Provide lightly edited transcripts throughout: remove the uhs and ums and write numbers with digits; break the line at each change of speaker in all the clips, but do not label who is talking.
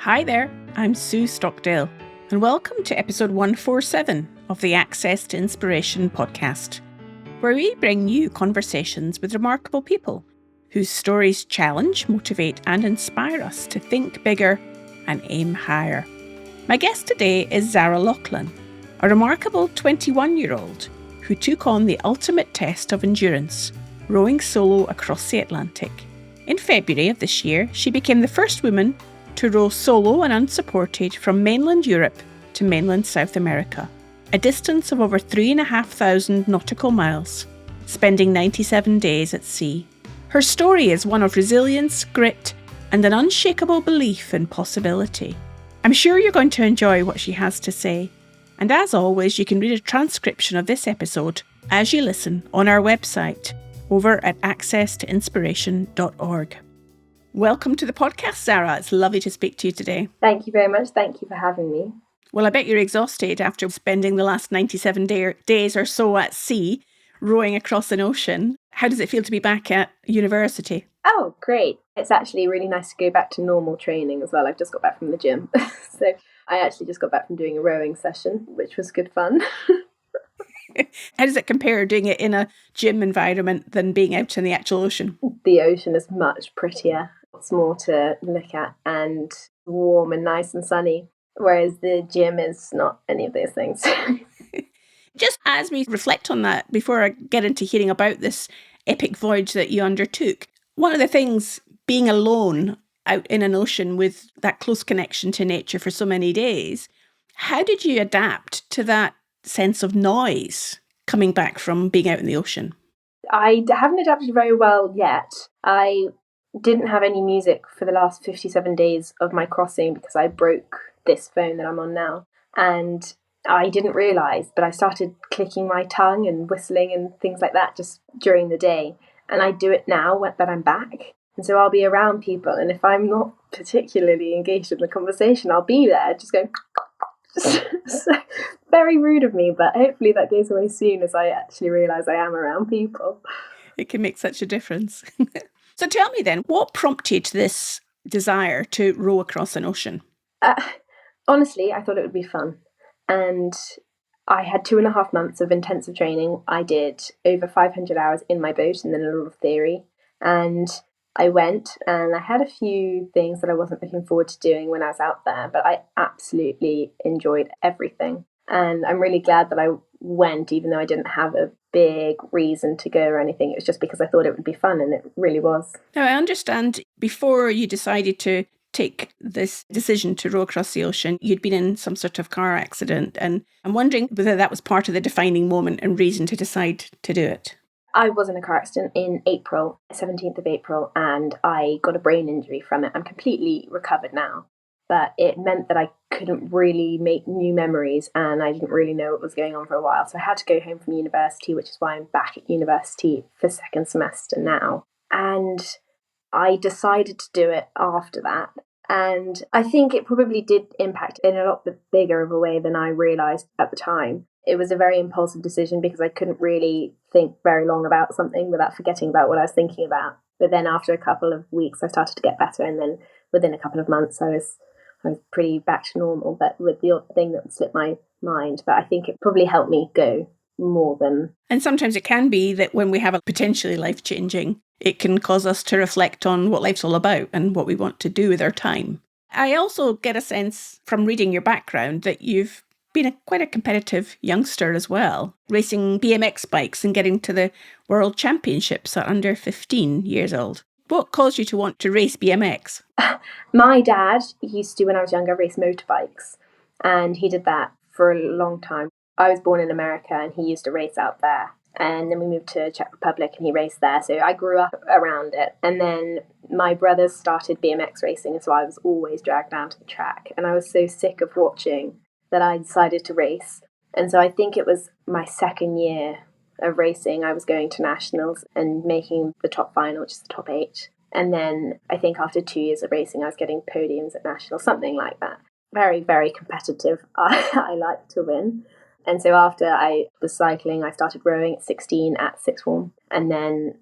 Hi there, I'm Sue Stockdale, and welcome to episode 147 of the Access to Inspiration podcast, where we bring you conversations with remarkable people whose stories challenge, motivate, and inspire us to think bigger and aim higher. My guest today is Zara Lachlan, a remarkable 21-year-old who took on the ultimate test of endurance, rowing solo across the Atlantic. In February of this year, she became the first woman to row solo and unsupported from mainland Europe to mainland South America, a distance of over 3,500 nautical miles, spending 97 days at sea. Her story is one of resilience, grit, and an unshakable belief in possibility. I'm sure you're going to enjoy what she has to say. And as always, you can read a transcription of this episode as you listen on our website over at accesstoinspiration.org. Welcome to the podcast, Zara. It's lovely to speak to you today.
Thank you very much. Thank you for having me.
Well, I bet you're exhausted after spending the last 97 days or so at sea, rowing across an ocean. How does it feel to be back at university?
Oh, great. It's actually really nice to go back to normal training as well. I've just got back from the gym. So I actually just got back from doing a rowing session, which was good fun.
How does it compare doing it in a gym environment than being out in the actual ocean?
The ocean is much prettier. It's more to look at and warm and nice and sunny, whereas the gym is not any of those things.
Just as we reflect on that, before I get into hearing about this epic voyage that you undertook, one of the things, being alone out in an ocean with that close connection to nature for so many days, how did you adapt to that sense of noise coming back from being out in the ocean?
I haven't adapted very well yet. I didn't have any music for the last 57 days of my crossing because I broke this phone that I'm on now. And I didn't realise, but I started clicking my tongue and whistling and things like that just during the day. And I do it now that I'm back. And so I'll be around people. And if I'm not particularly engaged in the conversation, I'll be there just going... So, very rude of me, but hopefully that goes away soon as I actually realise I am around people.
It can make such a difference. So tell me then, what prompted this desire to row across an ocean?
Honestly, I thought it would be fun. And I had 2.5 months of intensive training. I did over 500 hours in my boat and then a lot of theory. And I went and I had a few things that I wasn't looking forward to doing when I was out there, but I absolutely enjoyed everything. And I'm really glad that I went, even though I didn't have a big reason to go or anything. It was just because I thought it would be fun, and it really was.
Now, I understand before you decided to take this decision to row across the ocean, you'd been in some sort of car accident, and I'm wondering whether that was part of the defining moment and reason to decide to do it.
I was in a car accident in April, 17th of April, and I got a brain injury from it. I'm completely recovered now, but it meant that I couldn't really make new memories and I didn't really know what was going on for a while. So I had to go home from university, which is why I'm back at university for second semester now. And I decided to do it after that. And I think it probably did impact in a lot bigger of a way than I realised at the time. It was a very impulsive decision because I couldn't really think very long about something without forgetting about what I was thinking about. But then after a couple of weeks, I started to get better. And then within a couple of months, I was pretty back to normal, but with the odd thing that slipped my mind. But I think it probably helped me go more than...
And sometimes it can be that when we have a potentially life-changing, it can cause us to reflect on what life's all about and what we want to do with our time. I also get a sense from reading your background that you've been quite a competitive youngster as well, racing BMX bikes and getting to the World Championships at under 15 years old. What caused you to want to race BMX?
My dad used to, when I was younger, race motorbikes, and he did that for a long time. I was born in America and he used to race out there. And then we moved to Czech Republic and he raced there. So I grew up around it. And then my brothers started BMX racing, and so I was always dragged down to the track. And I was so sick of watching that I decided to race. And so I think it was my second year of racing. I was going to nationals and making the top final, which is the top 8. And then I think after 2 years of racing, I was getting podiums at nationals, something like that. Very, very competitive. I like to win. And so after I was cycling, I started rowing at 16 at sixth form. And then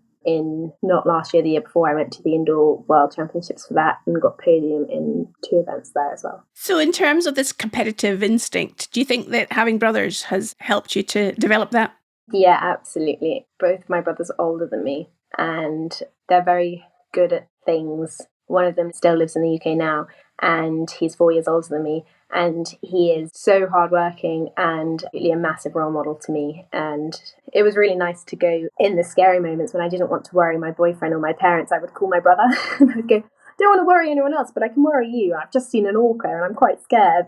not last year, the year before, I went to the Indoor World Championships for that and got podium in 2 events there as well.
So in terms of this competitive instinct, do you think that having brothers has helped you to develop that?
Yeah, absolutely. Both my brothers are older than me and they're very good at things. One of them still lives in the UK now and he's 4 years older than me. And he is so hardworking and really a massive role model to me. And it was really nice to go in the scary moments when I didn't want to worry my boyfriend or my parents. I would call my brother and I'd go, don't want to worry anyone else, but I can worry you. I've just seen an orca and I'm quite scared.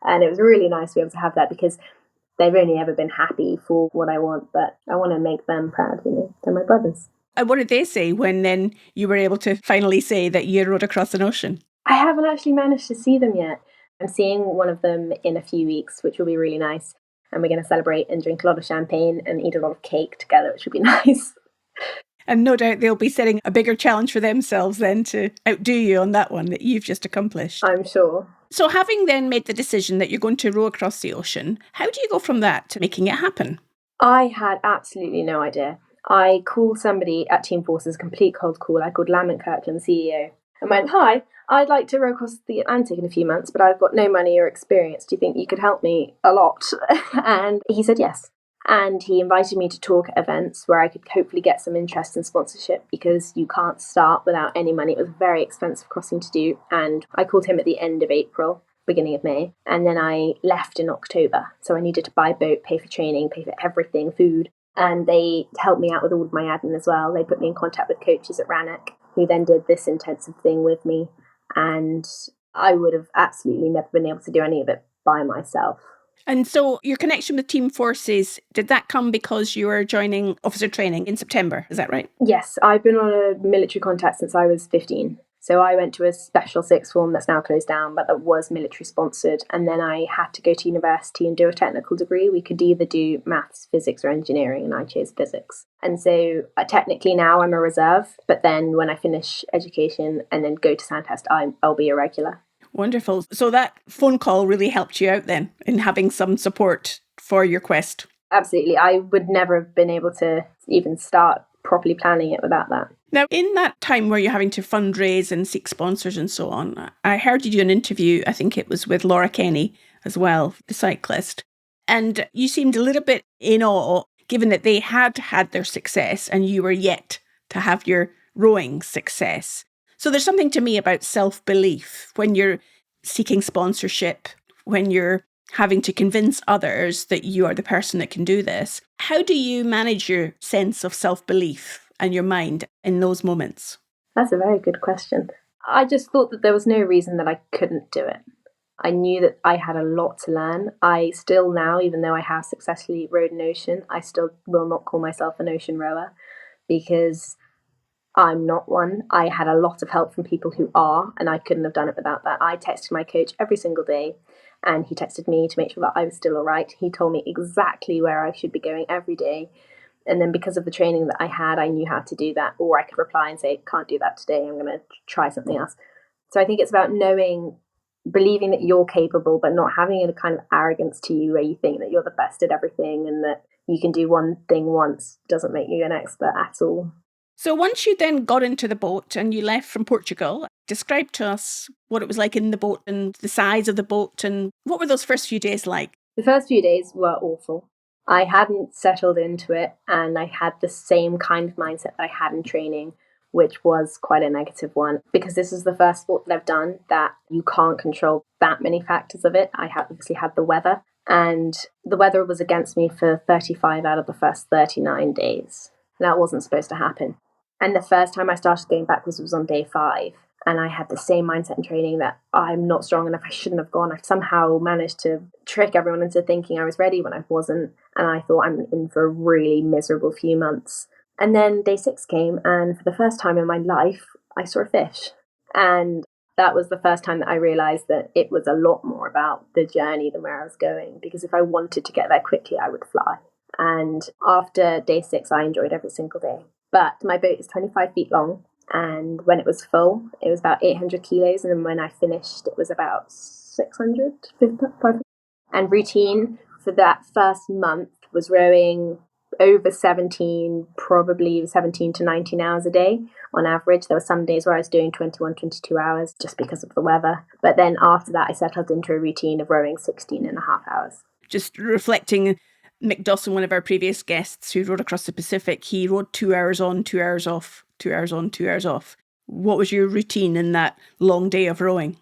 And it was really nice to be able to have that because they've only ever been happy for what I want, but I want to make them proud, they're my brothers.
And what did they say when then you were able to finally say that you rowed across an ocean?
I haven't actually managed to see them yet. I'm seeing one of them in a few weeks, which will be really nice. And we're going to celebrate and drink a lot of champagne and eat a lot of cake together, which will be nice.
And no doubt they'll be setting a bigger challenge for themselves then to outdo you on that one that you've just accomplished.
I'm sure.
So having then made the decision that you're going to row across the ocean, how do you go from that to making it happen?
I had absolutely no idea. I called somebody at Team Forces, a complete cold call. I called Lamont Kirkland, the CEO, and went, hi, I'd like to row across the Atlantic in a few months, but I've got no money or experience. Do you think you could help me a lot? And he said yes. And he invited me to talk at events where I could hopefully get some interest and sponsorship because you can't start without any money. It was a very expensive crossing to do. And I called him at the end of April, beginning of May. And then I left in October. So I needed to buy a boat, pay for training, pay for everything, food. And they helped me out with all of my admin as well. They put me in contact with coaches at Rannoch who then did this intensive thing with me. And I would have absolutely never been able to do any of it by myself.
And so your connection with Team Forces, did that come because you were joining officer training in September? Is that right?
Yes, I've been on a military contract since I was 15. So I went to a special sixth form that's now closed down, but that was military sponsored. And then I had to go to university and do a technical degree. We could either do maths, physics or engineering, and I chose physics. And so technically now I'm a reserve, but then when I finish education and then go to Sandhurst, I'll be a regular.
Wonderful. So that phone call really helped you out then in having some support for your quest.
Absolutely. I would never have been able to even start properly planning it without that.
Now, in that time where you're having to fundraise and seek sponsors and so on, I heard you do an interview, I think it was with Laura Kenny as well, the cyclist, and you seemed a little bit in awe, given that they had had their success and you were yet to have your rowing success. So there's something to me about self-belief when you're seeking sponsorship, when you're having to convince others that you are the person that can do this. How do you manage your sense of self-belief and your mind in those moments?
That's a very good question. I just thought that there was no reason that I couldn't do it. I knew that I had a lot to learn. I still now, even though I have successfully rowed an ocean, I still will not call myself an ocean rower because I'm not one. I had a lot of help from people who are, and I couldn't have done it without that. I texted my coach every single day, and he texted me to make sure that I was still all right. He told me exactly where I should be going every day. And then because of the training that I had, I knew how to do that. Or I could reply and say, can't do that today. I'm going to try something else. So I think it's about believing that you're capable, but not having a kind of arrogance to you where you think that you're the best at everything and that you can do one thing once doesn't make you an expert at all.
So once you then got into the boat and you left from Portugal, describe to us what it was like in the boat and the size of the boat and what were those first few days like?
The first few days were awful. I hadn't settled into it and I had the same kind of mindset that I had in training, which was quite a negative one because this is the first sport that I've done that you can't control that many factors of it. I obviously had the weather, and the weather was against me for 35 out of the first 39 days. That wasn't supposed to happen. And the first time I started going backwards was on day 5. And I had the same mindset in training that I'm not strong enough, I shouldn't have gone. I somehow managed to trick everyone into thinking I was ready when I wasn't. And I thought I'm in for a really miserable few months. And then day 6 came, and for the first time in my life, I saw a fish. And that was the first time that I realised that it was a lot more about the journey than where I was going. Because if I wanted to get there quickly, I would fly. And after day 6, I enjoyed every single day. But my boat is 25 feet long. And when it was full, it was about 800 kilos. And then when I finished, it was about 600. And routine for that first month was rowing over 17, probably 17 to 19 hours a day on average. There were some days where I was doing 21, 22 hours just because of the weather. But then after that, I settled into a routine of rowing 16 and a half hours.
Just reflecting, Mick Dawson, one of our previous guests who rowed across the Pacific, he rowed 2 hours on, 2 hours off, 2 hours on, 2 hours off. What was your routine in that long day of rowing?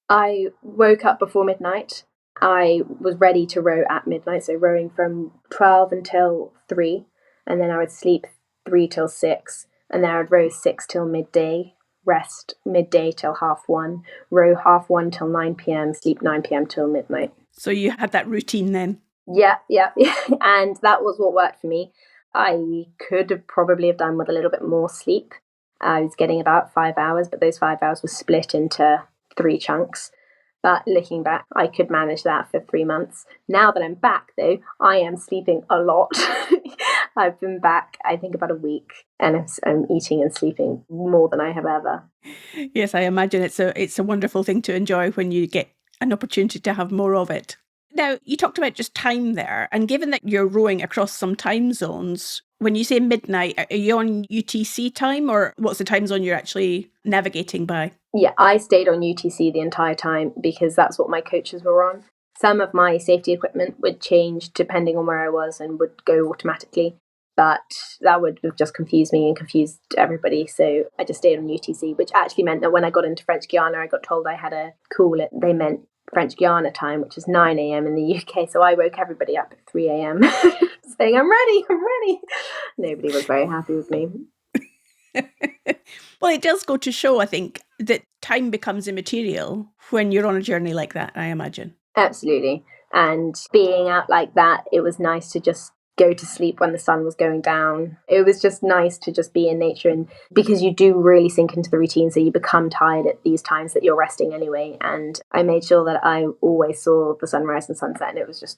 I woke up before midnight. I was ready to row at midnight, so rowing from 12 until 3, and then I would sleep 3 till 6, and then I would row 6 till midday, rest midday till 1:30, row 1:30 till 9 p.m, sleep 9 p.m. till midnight.
So you had that routine then?
Yeah. And that was what worked for me. I could have probably have done with a little bit more sleep. I was getting about 5 hours, but those 5 hours were split into 3 chunks. But looking back, I could manage that for 3 months. Now that I'm back, though, I am sleeping a lot. I've been back, I think, about a week, and I'm eating and sleeping more than I have ever.
Yes, I imagine it's a wonderful thing to enjoy when you get an opportunity to have more of it. Now, you talked about just time there, and given that you're rowing across some time zones, when you say midnight, are you on UTC time, or what's the time zone you're actually navigating by?
Yeah, I stayed on UTC the entire time because that's what my coaches were on. Some of my safety equipment would change depending on where I was and would go automatically, but that would have just confused me and confused everybody. So I just stayed on UTC, which actually meant that when I got into French Guiana, I got told I had to call it. They meant French Guiana time, which is 9 a.m. in the UK. So I woke everybody up at 3 a.m. saying, I'm ready. Nobody was very happy with me.
Well, it does go to show, I think, that time becomes immaterial when you're on a journey like that, I imagine.
Absolutely. And being out like that, it was nice to just go to sleep when the sun was going down. It was just nice to just be in nature, and because you do really sink into the routine, so you become tired at these times that you're resting anyway. And I made sure that I always saw the sunrise and sunset, and it was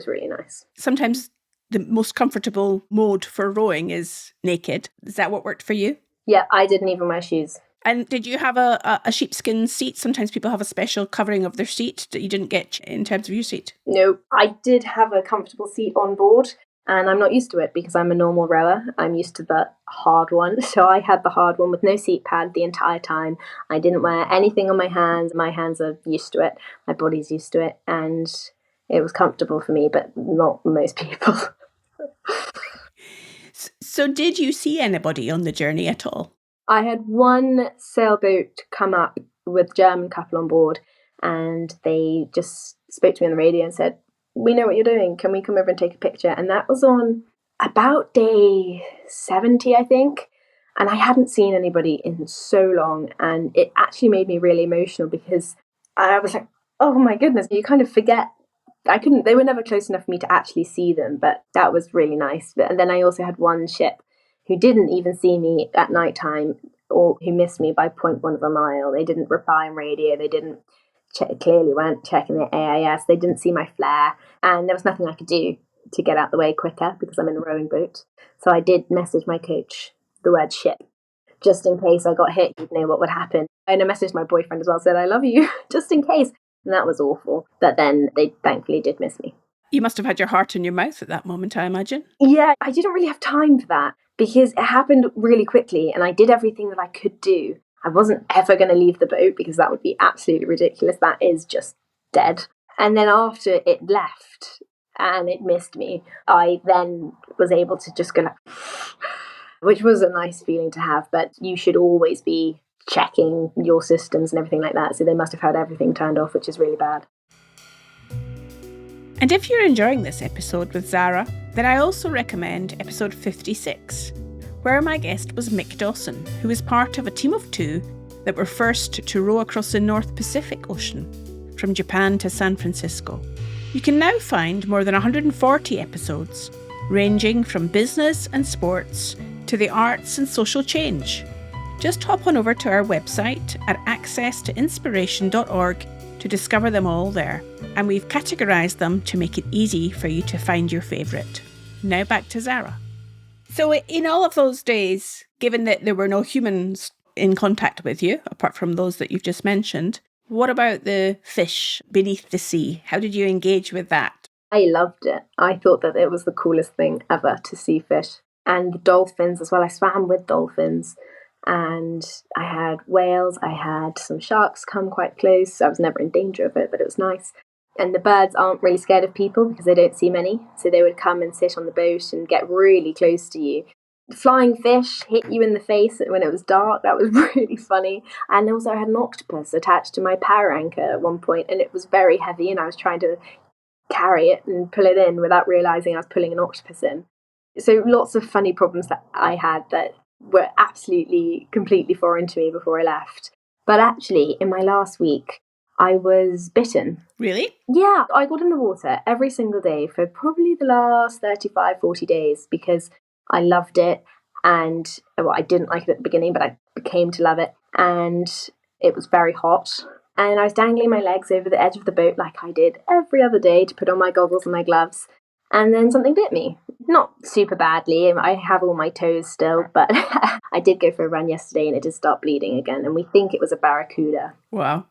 really nice.
Sometimes the most comfortable mode for rowing is naked. Is that what worked for you?
Yeah, I didn't even wear shoes.
And did you have a sheepskin seat? Sometimes people have a special covering of their seat that you didn't get in terms of your seat.
No, I did have a comfortable seat on board, and I'm not used to it because I'm a normal rower. I'm used to the hard one. So I had the hard one with no seat pad the entire time. I didn't wear anything on my hands. My hands are used to it. My body's used to it. And it was comfortable for me, but not most people.
So did you see anybody on the journey at all?
I had one sailboat come up with a German couple on board, and they just spoke to me on the radio and said, we know what you're doing. Can we come over and take a picture? And that was on about day 70, I think. And I hadn't seen anybody in so long. And it actually made me really emotional because I was like, oh my goodness, you kind of forget. They were never close enough for me to actually see them, but that was really nice. And then I also had one ship who didn't even see me at night time, or who missed me by 0.1 of a mile. They didn't reply on radio. They didn't clearly weren't checking the AIS. They didn't see my flare, and there was nothing I could do to get out the way quicker because I'm in a rowing boat. So I did message my coach the word ship, just in case I got hit, you'd know what would happen. And I messaged my boyfriend as well, said I love you, just in case. And that was awful. But then they thankfully did miss me.
You must have had your heart in your mouth at that moment, I imagine.
Yeah, I didn't really have time for that because it happened really quickly and I did everything that I could do. I wasn't ever going to leave the boat because that would be absolutely ridiculous. That is just dead. And then after it left and it missed me, I then was able to just go like, which was a nice feeling to have. But you should always be checking your systems and everything like that. So they must have had everything turned off, which is really bad.
And if you're enjoying this episode with Zara, then I also recommend episode 56, where my guest was Mick Dawson, who was part of a team of 2 that were first to row across the North Pacific Ocean, from Japan to San Francisco. You can now find more than 140 episodes, ranging from business and sports to the arts and social change. Just hop on over to our website at accesstoinspiration.org to discover them all there, and we've categorised them to make it easy for you to find your favourite. Now back to Zara. So in all of those days, given that there were no humans in contact with you, apart from those that you've just mentioned, what about the fish beneath the sea? How did you engage with that?
I loved it. I thought that it was the coolest thing ever to see fish. And the dolphins as well. I swam with dolphins and I had whales. I had some sharks come quite close. I was never in danger of it, but it was nice. And the birds aren't really scared of people because they don't see many. So they would come and sit on the boat and get really close to you. The flying fish hit you in the face when it was dark. That was really funny. And also I had an octopus attached to my power anchor at one point, and it was very heavy and I was trying to carry it and pull it in without realizing I was pulling an octopus in. So lots of funny problems that I had that were absolutely completely foreign to me before I left. But actually, in my last week, I was bitten.
Really?
Yeah, I got in the water every single day for probably the last 35, 40 days because I loved it. And well, I didn't like it at the beginning, but I came to love it. And it was very hot. And I was dangling my legs over the edge of the boat like I did every other day to put on my goggles and my gloves. And then something bit me. Not super badly. I have all my toes still, but I did go for a run yesterday and it did start bleeding again. And we think it was a barracuda.
Wow.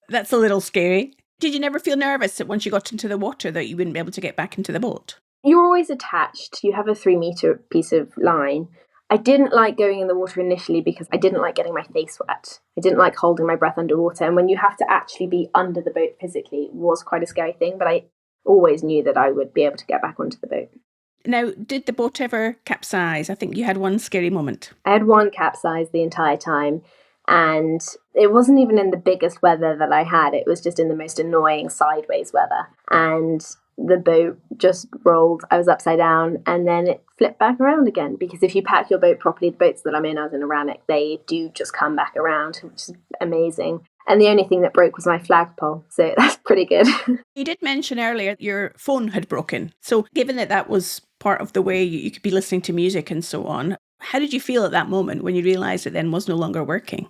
That's a little scary. Did you never feel nervous that once you got into the water that you wouldn't be able to get back into the boat?
You're always attached. You have a 3-meter piece of line. I didn't like going in the water initially because I didn't like getting my face wet. I didn't like holding my breath underwater. And when you have to actually be under the boat physically, it was quite a scary thing. But I always knew that I would be able to get back onto the boat.
Now, did the boat ever capsize? I think you had one scary moment.
I had one capsize the entire time. And it wasn't even in the biggest weather that I had. It was just in the most annoying sideways weather. And the boat just rolled. I was upside down and then it flipped back around again. Because if you pack your boat properly, the boats that I'm in, I was in a Rannoch, they do just come back around, which is amazing. And the only thing that broke was my flagpole. So that's pretty good.
You did mention earlier your phone had broken. So given that that was part of the way you could be listening to music and so on, how did you feel at that moment when you realised it then was no longer working?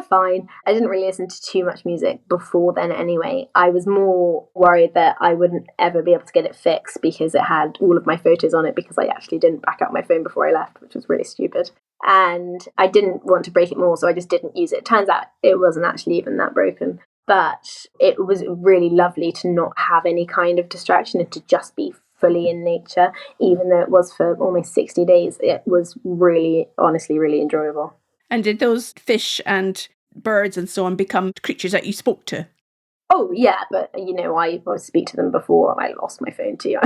Fine. I didn't really listen to too much music before then anyway. I was more worried that I wouldn't ever be able to get it fixed because it had all of my photos on it because I actually didn't back up my phone before I left, which was really stupid. And I didn't want to break it more, so I just didn't use it. Turns out it wasn't actually even that broken. But it was really lovely to not have any kind of distraction and to just be fully in nature, even though it was for almost 60 days. It was really, honestly, really enjoyable.
And did those fish and birds and so on become creatures that you spoke to?
Oh, yeah, but, I speak to them before I lost my phone too.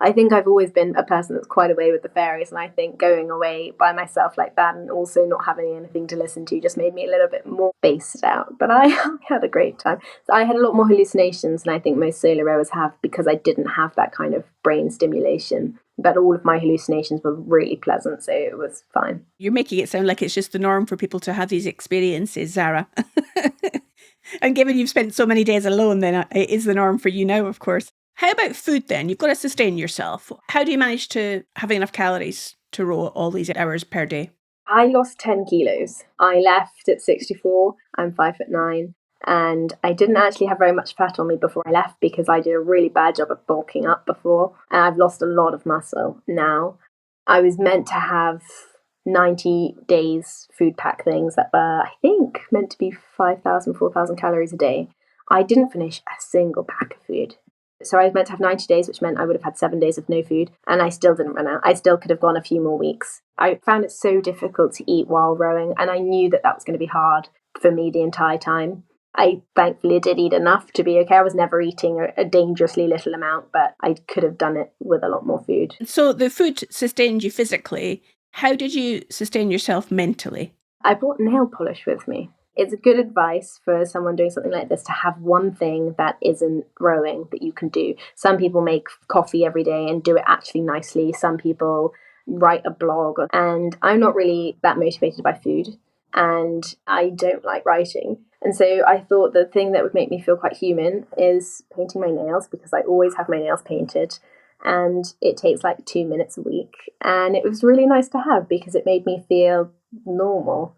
I think I've always been a person that's quite away with the fairies, and I think going away by myself like that and also not having anything to listen to just made me a little bit more spaced out. But I had a great time. So I had a lot more hallucinations than I think most solo rowers have because I didn't have that kind of brain stimulation. But all of my hallucinations were really pleasant, so it was fine.
You're making it sound like it's just the norm for people to have these experiences, Zara. And given you've spent so many days alone, then it is the norm for you now, of course. How about food then? You've got to sustain yourself. How do you manage to have enough calories to row all these hours per day?
I lost 10 kilos. I left at 64. I'm 5'9". And I didn't actually have very much fat on me before I left because I did a really bad job of bulking up before. And I've lost a lot of muscle now. I was meant to have 90 days food pack things that were, I think, meant to be 5,000, 4,000 calories a day. I didn't finish a single pack of food. So I was meant to have 90 days, which meant I would have had 7 days of no food, and I still didn't run out. I still could have gone a few more weeks. I found it so difficult to eat while rowing, and I knew that was going to be hard for me the entire time. I thankfully did eat enough to be okay. I was never eating a dangerously little amount, but I could have done it with a lot more food.
So the food sustained you physically. How did you sustain yourself mentally?
I brought nail polish with me. It's good advice for someone doing something like this to have one thing that isn't rowing that you can do. Some people make coffee every day and do it actually nicely. Some people write a blog. And I'm not really that motivated by food. And I don't like writing. And so I thought the thing that would make me feel quite human is painting my nails, because I always have my nails painted. And it takes like 2 minutes a week. And it was really nice to have because it made me feel normal.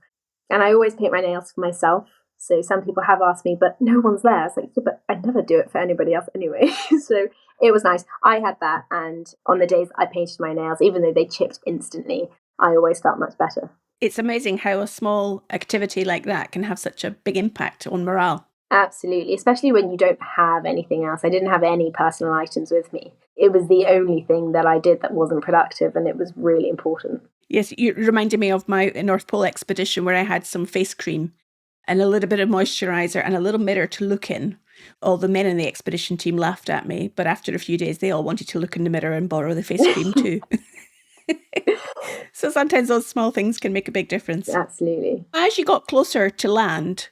And I always paint my nails for myself. So some people have asked me, but no one's there. It's like, yeah, but I never do it for anybody else anyway. So it was nice. I had that. And on the days I painted my nails, even though they chipped instantly, I always felt much better.
It's amazing how a small activity like that can have such a big impact on morale.
Absolutely, especially when you don't have anything else. I didn't have any personal items with me. It was the only thing that I did that wasn't productive, and it was really important.
Yes, you reminded me of my North Pole expedition where I had some face cream and a little bit of moisturiser and a little mirror to look in. All the men in the expedition team laughed at me, but after a few days, they all wanted to look in the mirror and borrow the face cream too. So sometimes those small things can make a big difference.
Absolutely.
As you got closer to land,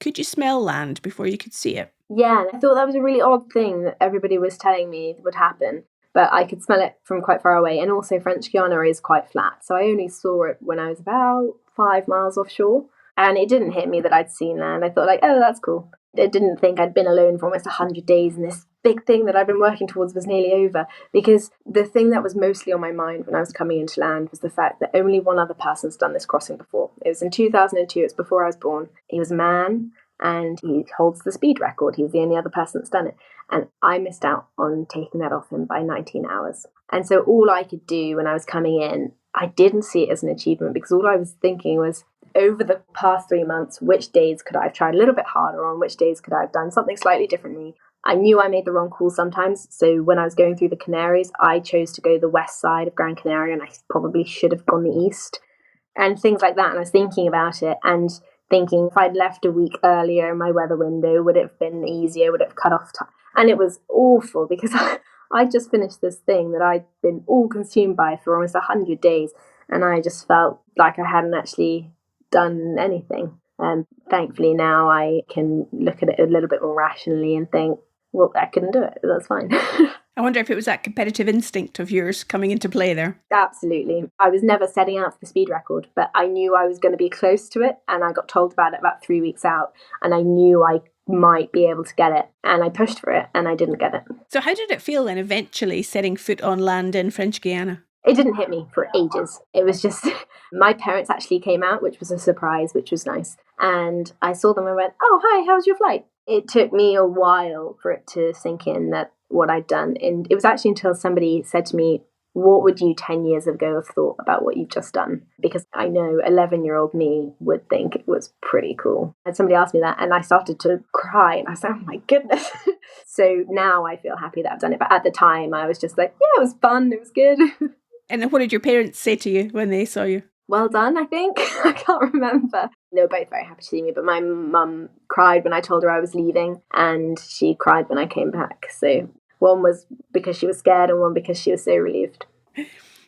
could you smell land before you could see it?
Yeah, I thought that was a really odd thing that everybody was telling me would happen, but I could smell it from quite far away. And also, French Guiana is quite flat, so I only saw it when I was about 5 miles offshore. And it didn't hit me that I'd seen land. I thought, like, oh, that's cool. I didn't think I'd been alone for almost 100 days and this big thing that I've been working towards was nearly over. Because the thing that was mostly on my mind when I was coming into land was the fact that only one other person's done this crossing before. It was in 2002, it's before I was born. He was a man and he holds the speed record. He's the only other person that's done it. And I missed out on taking that off him by 19 hours. And so all I could do when I was coming in, I didn't see it as an achievement because all I was thinking was, over the past 3 months, which days could I have tried a little bit harder on? Which days could I have done something slightly differently? I knew I made the wrong call sometimes. So when I was going through the Canaries, I chose to go the west side of Gran Canaria and I probably should have gone the east and things like that. And I was thinking about it and thinking if I'd left a week earlier in my weather window, would it have been easier? Would it have cut off time? And it was awful because I just finished this thing that I'd been all consumed by for almost 100 days. And I just felt like I hadn't actually done anything. And thankfully now I can look at it a little bit more rationally and think, well, I couldn't do it. That's fine.
I wonder if it was that competitive instinct of yours coming into play there.
Absolutely. I was never setting out for the speed record, but I knew I was going to be close to it. And I got told about it about 3 weeks out. And I knew I might be able to get it. And I pushed for it and I didn't get it.
So how did it feel then eventually setting foot on land in French Guiana?
It didn't hit me for ages. It was just, my parents actually came out, which was a surprise, which was nice. And I saw them and went, oh, hi, how was your flight? It took me a while for it to sink in that what I'd done. And it was actually until somebody said to me, what would you 10 years ago have thought about what you've just done? Because I know 11-year-old me would think it was pretty cool. And somebody asked me that and I started to cry and I said, oh my goodness. So now I feel happy that I've done it. But at the time I was just like, yeah, it was fun. It was good.
And what did your parents say to you when they saw you?
Well done, I think. I can't remember. They were both very happy to see me, but my mum cried when I told her I was leaving and she cried when I came back. So one was because she was scared and one because she was so relieved.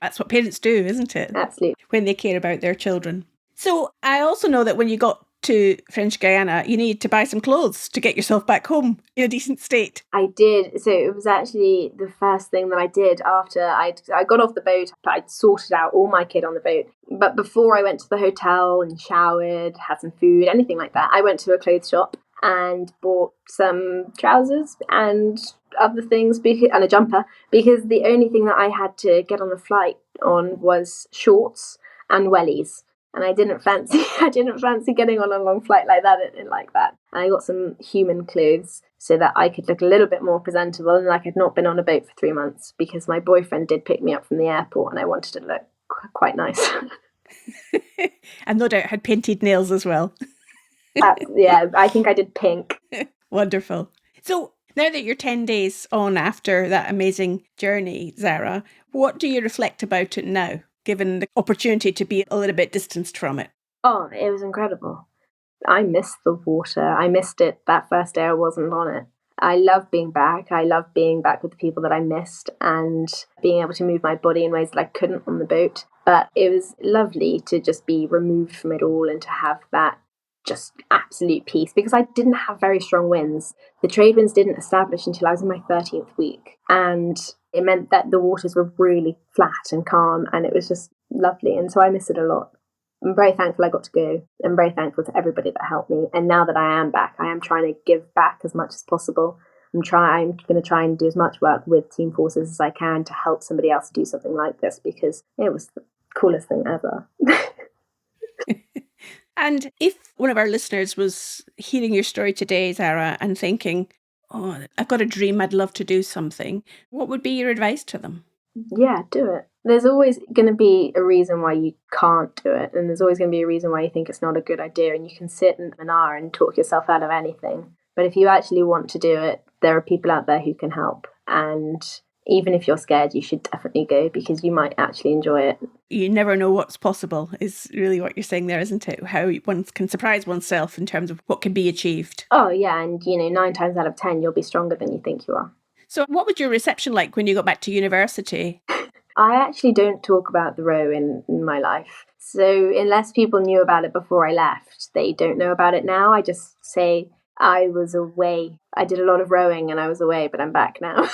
That's what parents do, isn't it?
Absolutely.
When they care about their children. So I also know that when you got to French Guiana, you need to buy some clothes to get yourself back home in a decent state.
I did. So it was actually the first thing that I did after I got off the boat. I'd sorted out all my kit on the boat. But before I went to the hotel and showered, had some food, anything like that, I went to a clothes shop and bought some trousers and other things and a jumper because the only thing that I had to get on the flight on was shorts and wellies. And I didn't fancy getting on a long flight like that. And I got some human clothes so that I could look a little bit more presentable and like I'd not been on a boat for 3 months because my boyfriend did pick me up from the airport and I wanted to look quite nice.
And no doubt had painted nails as well.
Yeah, I think I did pink.
Wonderful. So now that you're 10 days on after that amazing journey, Zara, what do you reflect about it now, given the opportunity to be a little bit distanced from it?
Oh, it was incredible. I missed the water. I missed it that first day I wasn't on it. I love being back. I love being back with the people that I missed and being able to move my body in ways that I couldn't on the boat. But it was lovely to just be removed from it all and to have that just absolute peace because I didn't have very strong winds. The trade winds didn't establish until I was in my 13th week. And it meant that the waters were really flat and calm and it was just lovely. And so I miss it a lot. I'm very thankful I got to go. I'm very thankful to everybody that helped me. And now that I am back, I am trying to give back as much as possible. I'm going to try and do as much work with Team Forces as I can to help somebody else do something like this because it was the coolest thing ever.
And if one of our listeners was hearing your story today, Zara, and thinking, oh, I've got a dream, I'd love to do something, what would be your advice to them?
Yeah, do it. There's always going to be a reason why you can't do it, and there's always going to be a reason why you think it's not a good idea, and you can sit in an hour and talk yourself out of anything. But if you actually want to do it, there are people out there who can help, and even if you're scared, you should definitely go because you might actually enjoy it.
You never know what's possible is really what you're saying there, isn't it? How one can surprise oneself in terms of what can be achieved.
Oh, yeah, and 9 times out of 10, you'll be stronger than you think you are.
So what was your reception like when you got back to university?
I actually don't talk about the row in my life. So unless people knew about it before I left, they don't know about it now. I just say I was away. I did a lot of rowing and I was away, but I'm back now.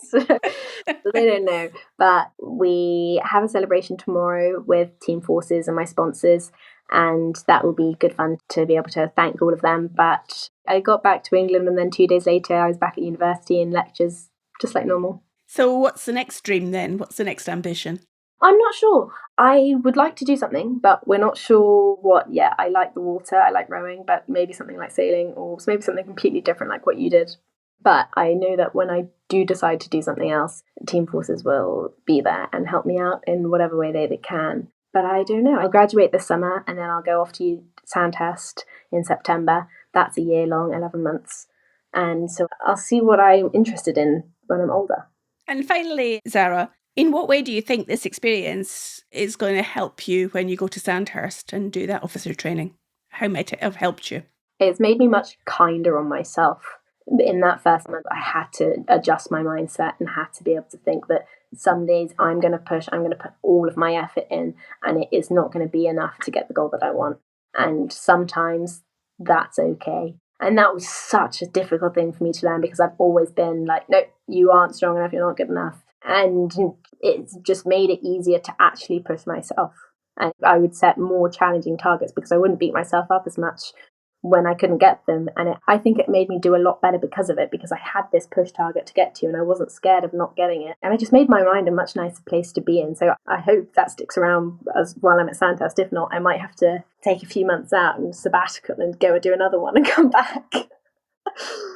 So they don't know. But we have a celebration tomorrow with Team Forces and my sponsors, and that will be good fun to be able to thank all of them. But I got back to England, and then 2 days later I was back at university in lectures, just like normal.
So what's the next dream then? What's the next ambition?
I'm not sure. I would like to do something, but we're not sure what yet. I like the water, I like rowing, but maybe something like sailing or maybe something completely different like what you did. But I know that when I do decide to do something else, Team Forces will be there and help me out in whatever way they can. But I don't know. I'll graduate this summer and then I'll go off to Sandhurst in September. That's a year long, 11 months. And so I'll see what I'm interested in when I'm older.
And finally, Zara, in what way do you think this experience is going to help you when you go to Sandhurst and do that officer training? How might it have helped you?
It's made me much kinder on myself. In that first month, I had to adjust my mindset and had to be able to think that some days I'm going to push, I'm going to put all of my effort in, and it is not going to be enough to get the goal that I want. And sometimes that's okay. And that was such a difficult thing for me to learn because I've always been like, no, you aren't strong enough, you're not good enough. And it's just made it easier to actually push myself. And I would set more challenging targets because I wouldn't beat myself up as much when I couldn't get them. And I think it made me do a lot better because of it, because I had this push target to get to and I wasn't scared of not getting it. And it just made my mind a much nicer place to be in. So I hope that sticks around as while I'm at Sandhurst. If not, I might have to take a few months out and sabbatical and go and do another one and come back.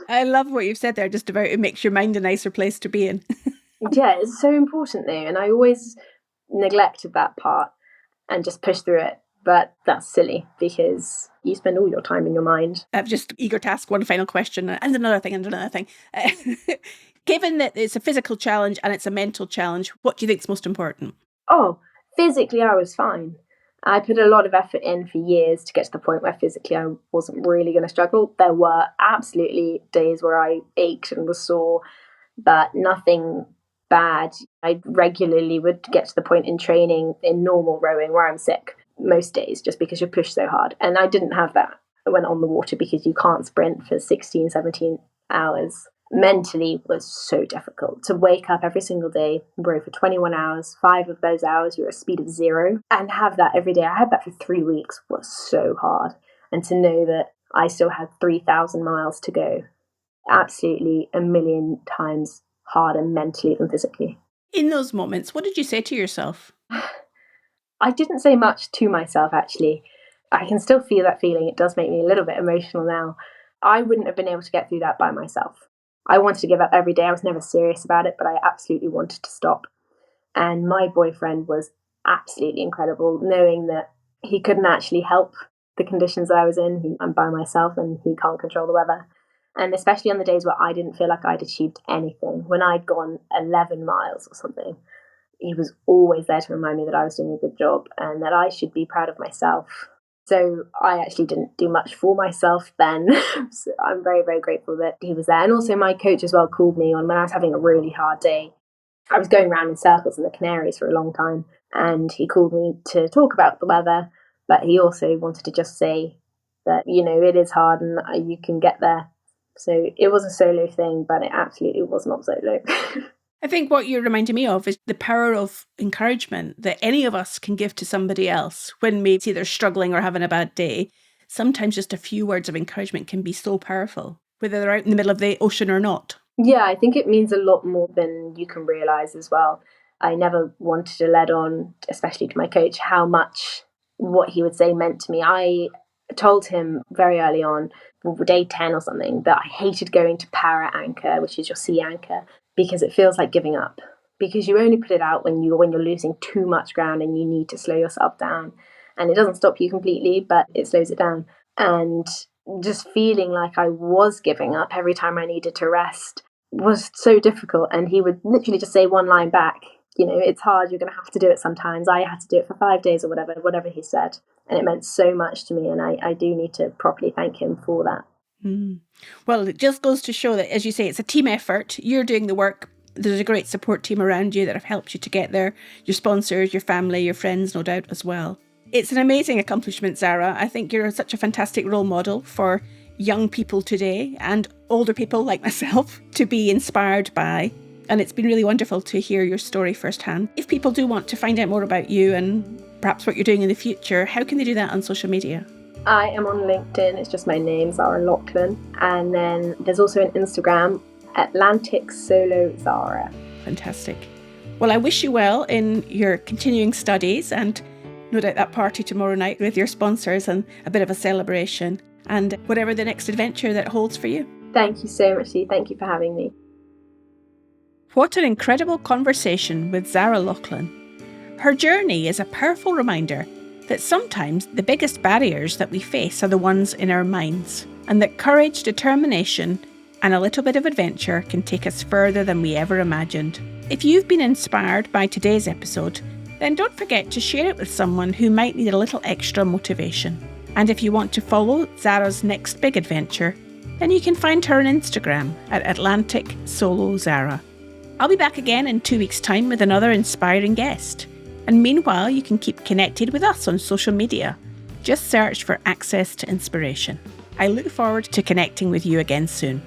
I love what you've said there, just about it makes your mind a nicer place to be in.
Yeah, it's so important though. And I always neglected that part and just pushed through it. But that's silly because you spend all your time in your mind.
I'm just eager to ask one final question and another thing and another thing. Given that it's a physical challenge and it's a mental challenge, what do you think is most important?
Oh, physically I was fine. I put a lot of effort in for years to get to the point where physically I wasn't really going to struggle. There were absolutely days where I ached and was sore, but nothing bad. I regularly would get to the point in training in normal rowing where I'm sick most days just because you're pushed so hard. And I didn't have that. I went on the water because you can't sprint for 16, 17 hours. Mentally was so difficult to wake up every single day, row for 21 hours, 5 of those hours you're at a speed of 0, and have that every day. I had that for 3 weeks was so hard. And to know that I still had 3,000 miles to go, absolutely a million times harder mentally than physically.
In those moments, what did you say to yourself?
I didn't say much to myself, actually. I can still feel that feeling. It does make me a little bit emotional now. I wouldn't have been able to get through that by myself. I wanted to give up every day. I was never serious about it, but I absolutely wanted to stop. And my boyfriend was absolutely incredible, knowing that he couldn't actually help the conditions that I was in. I'm by myself and he can't control the weather. And especially on the days where I didn't feel like I'd achieved anything, when I'd gone 11 miles or something, he was always there to remind me that I was doing a good job and that I should be proud of myself. So I actually didn't do much for myself then. So I'm very, very grateful that he was there. And also my coach as well called me on when I was having a really hard day. I was going around in circles in the Canaries for a long time, and he called me to talk about the weather, but he also wanted to just say that, it is hard and you can get there. So it was a solo thing, but it absolutely was not solo.
I think what you're reminding me of is the power of encouragement that any of us can give to somebody else when maybe they're struggling or having a bad day. Sometimes just a few words of encouragement can be so powerful, whether they're out in the middle of the ocean or not.
Yeah, I think it means a lot more than you can realise as well. I never wanted to let on, especially to my coach, how much what he would say meant to me. I told him very early on, day 10 or something, that I hated going to para anchor, which is your sea anchor, because it feels like giving up. because you only put it out when you're losing too much ground and you need to slow yourself down. And it doesn't stop you completely, but it slows it down. And just feeling like I was giving up every time I needed to rest was so difficult. And he would literally just say one line back, it's hard, you're going to have to do it sometimes. I had to do it for 5 days or whatever he said. And it meant so much to me. And I do need to properly thank him for that.
Well, it just goes to show that, as you say, it's a team effort. You're doing the work. There's a great support team around you that have helped you to get there. Your sponsors, your family, your friends, no doubt as well. It's an amazing accomplishment, Zara. I think you're such a fantastic role model for young people today and older people like myself to be inspired by. And it's been really wonderful to hear your story firsthand. If people do want to find out more about you and perhaps what you're doing in the future, how can they do that on social media?
I am on LinkedIn. It's just my name, Zara Lachlan. And then there's also an Instagram, Atlantic Solo Zara.
Fantastic. Well, I wish you well in your continuing studies and no doubt that party tomorrow night with your sponsors and a bit of a celebration and whatever the next adventure that holds for you.
Thank you so much, Lee. Thank you for having me.
What an incredible conversation with Zara Lachlan. Her journey is a powerful reminder that sometimes the biggest barriers that we face are the ones in our minds, and that courage, determination, and a little bit of adventure can take us further than we ever imagined. If you've been inspired by today's episode, then don't forget to share it with someone who might need a little extra motivation. And if you want to follow Zara's next big adventure, then you can find her on Instagram at Atlantic Solo Zara. I'll be back again in 2 weeks' time with another inspiring guest. And meanwhile, you can keep connected with us on social media. Just search for Access to Inspiration. I look forward to connecting with you again soon.